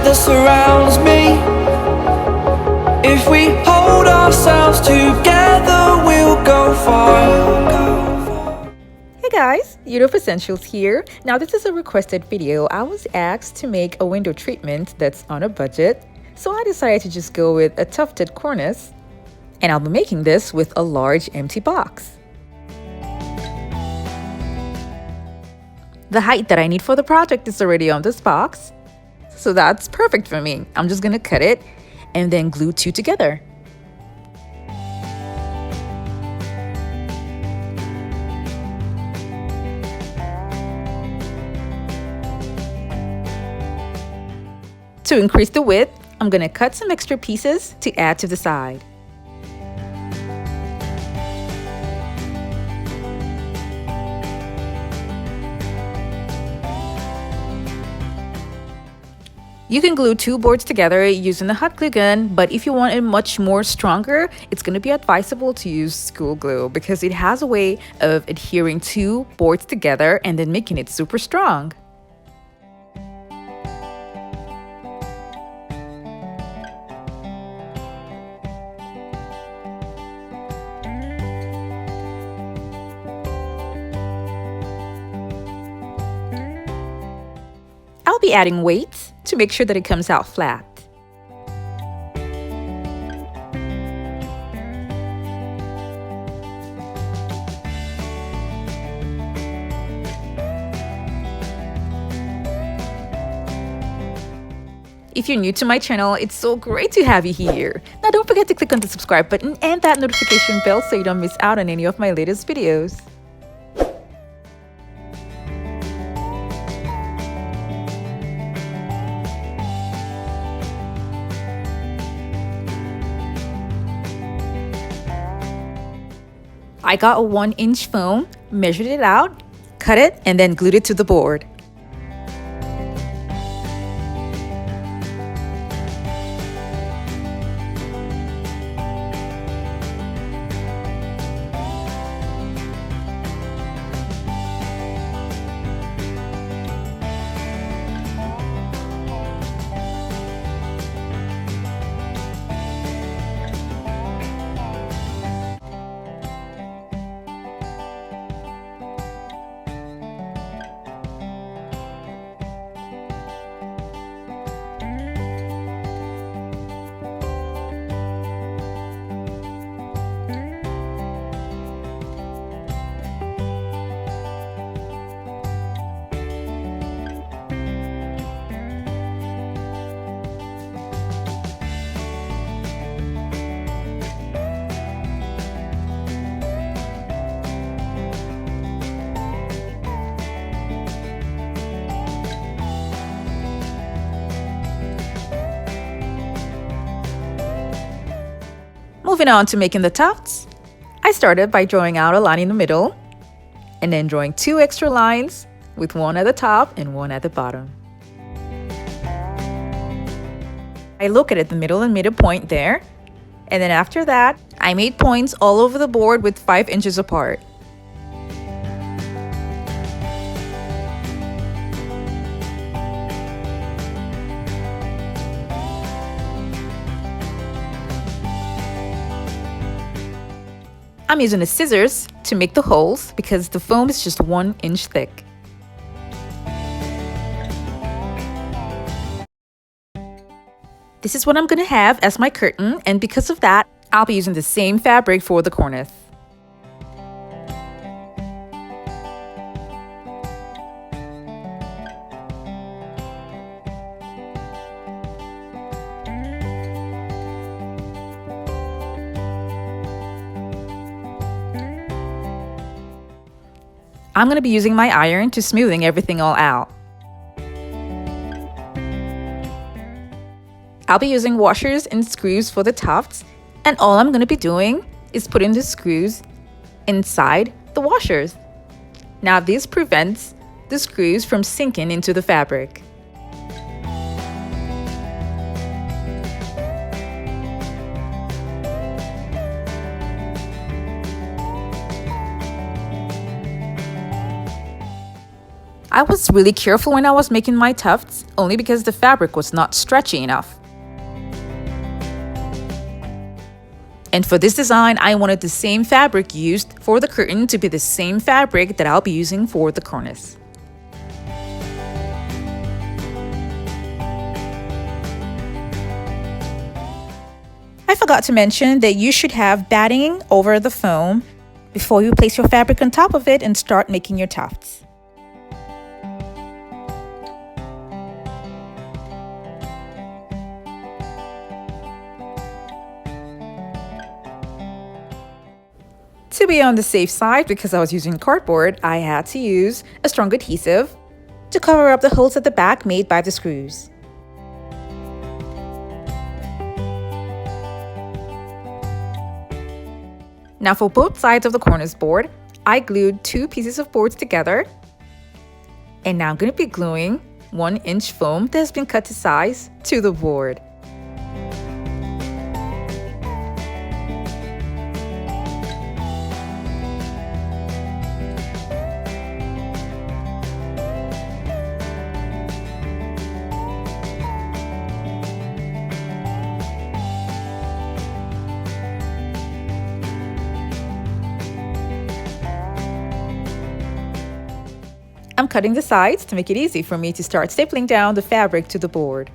that surrounds me. If we hold ourselves together, we'll go far. Hey guys, Europe Essentials here. Now this is a requested video. I was asked to make a window treatment that's on a budget, so I decided to just go with a tufted cornice, and I'll be making this with a large empty box. The height that I need for the project is already on this box, so that's perfect for me. I'm just gonna cut it and then glue two together. To increase the width, I'm gonna cut some extra pieces to add to the side. You can glue two boards together using the hot glue gun, but if you want it much more stronger, it's going to be advisable to use school glue because it has a way of adhering two boards together and then making it super strong. I'll be adding weights to make sure that it comes out flat. If you're new to my channel, it's so great to have you here. Now don't forget to click on the subscribe button and that notification bell so you don't miss out on any of my latest videos. I got a 1-inch foam, measured it out, cut it, and then glued it to the board. Moving on to making the tufts, I started by drawing out a line in the middle and then drawing two extra lines with one at the top and one at the bottom. I located the middle and middle point there, and then after that, I made points all over the board with 5 inches apart. I'm using the scissors to make the holes because the foam is just 1 inch thick. This is what I'm gonna have as my curtain, and because of that, I'll be using the same fabric for the cornice. I'm going to be using my iron to smoothing everything all out. I'll be using washers and screws for the tufts, and all I'm going to be doing is putting the screws inside the washers. Now this prevents the screws from sinking into the fabric. I was really careful when I was making my tufts, only because the fabric was not stretchy enough. And for this design, I wanted the same fabric used for the curtain to be the same fabric that I'll be using for the cornice. I forgot to mention that you should have batting over the foam before you place your fabric on top of it and start making your tufts. To be on the safe side, because I was using cardboard, I had to use a strong adhesive to cover up the holes at the back made by the screws. Now for both sides of the cornice board, I glued 2 pieces of boards together. And now I'm going to be gluing 1-inch foam that has been cut to size to the board. I'm cutting the sides to make it easy for me to start stapling down the fabric to the board.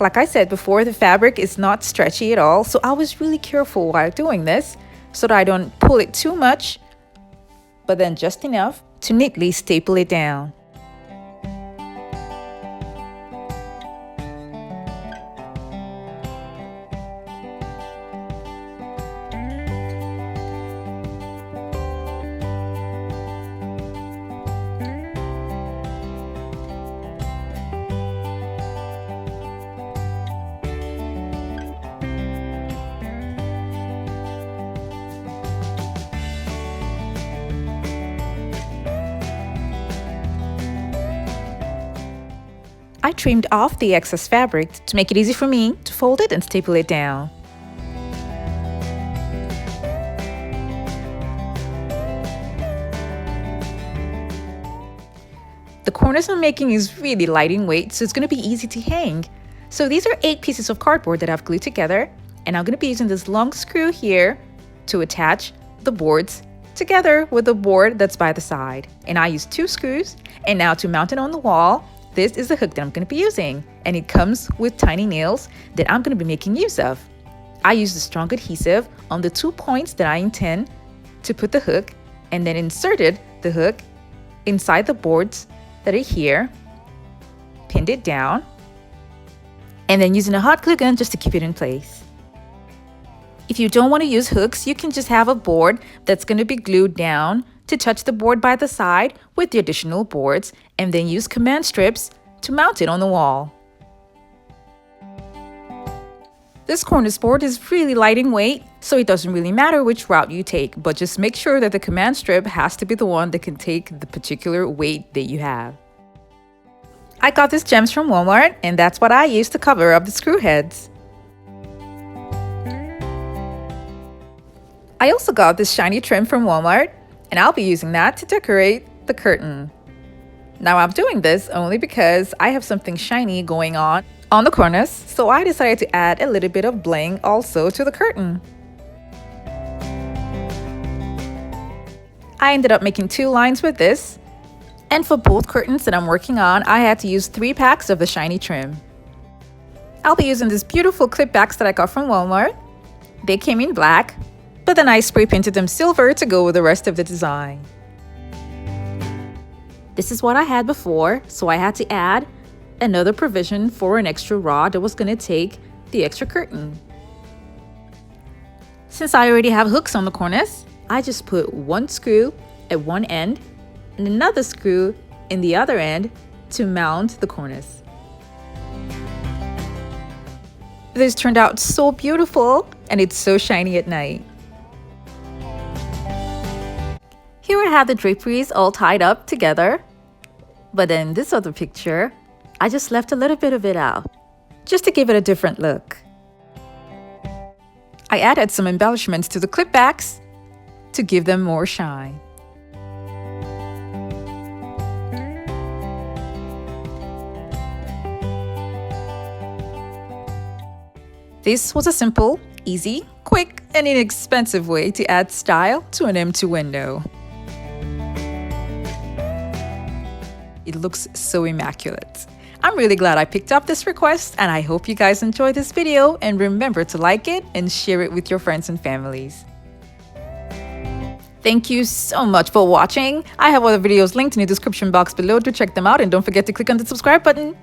Like I said before, the fabric is not stretchy at all, so I was really careful while doing this so that I don't pull it too much, but then just enough to neatly staple it down. I trimmed off the excess fabric to make it easy for me to fold it and staple it down. The cornice I'm making is really light in weight, so it's going to be easy to hang. So these are 8 pieces of cardboard that I've glued together, and I'm going to be using this long screw here to attach the boards together with the board that's by the side. And I used 2 screws, and now to mount it on the wall, this is the hook that I'm going to be using, and it comes with tiny nails that I'm going to be making use of. I used the strong adhesive on the 2 points that I intend to put the hook, and then inserted the hook inside the boards that are here, pinned it down, and then using a hot glue gun just to keep it in place. If you don't want to use hooks, you can just have a board that's going to be glued down to touch the board by the side with the additional boards, and then use command strips to mount it on the wall. This cornice board is really light in weight, so it doesn't really matter which route you take, but just make sure that the command strip has to be the one that can take the particular weight that you have. I got these gems from Walmart, and that's what I used to cover up the screw heads. I also got this shiny trim from Walmart, and I'll be using that to decorate the curtain. Now I'm doing this only because I have something shiny going on the cornice, so I decided to add a little bit of bling also to the curtain. I ended up making 2 lines with this, and for both curtains that I'm working on, I had to use 3 packs of the shiny trim. I'll be using these beautiful clip backs that I got from Walmart. They came in black, but then I spray painted them silver to go with the rest of the design. This is what I had before, so I had to add another provision for an extra rod that was going to take the extra curtain. Since I already have hooks on the cornice, I just put 1 screw at one end and another screw in the other end to mount the cornice. This turned out so beautiful, and it's so shiny at night. Here I have the draperies all tied up together. But in this other picture, I just left a little bit of it out, just to give it a different look. I added some embellishments to the clip backs to give them more shine. This was a simple, easy, quick, and inexpensive way to add style to an empty window. It looks so immaculate. I'm really glad I picked up this request, and I hope you guys enjoyed this video, and remember to like it and share it with your friends and families. Thank you so much for watching. I have other videos linked in the description box below to check them out, and don't forget to click on the subscribe button.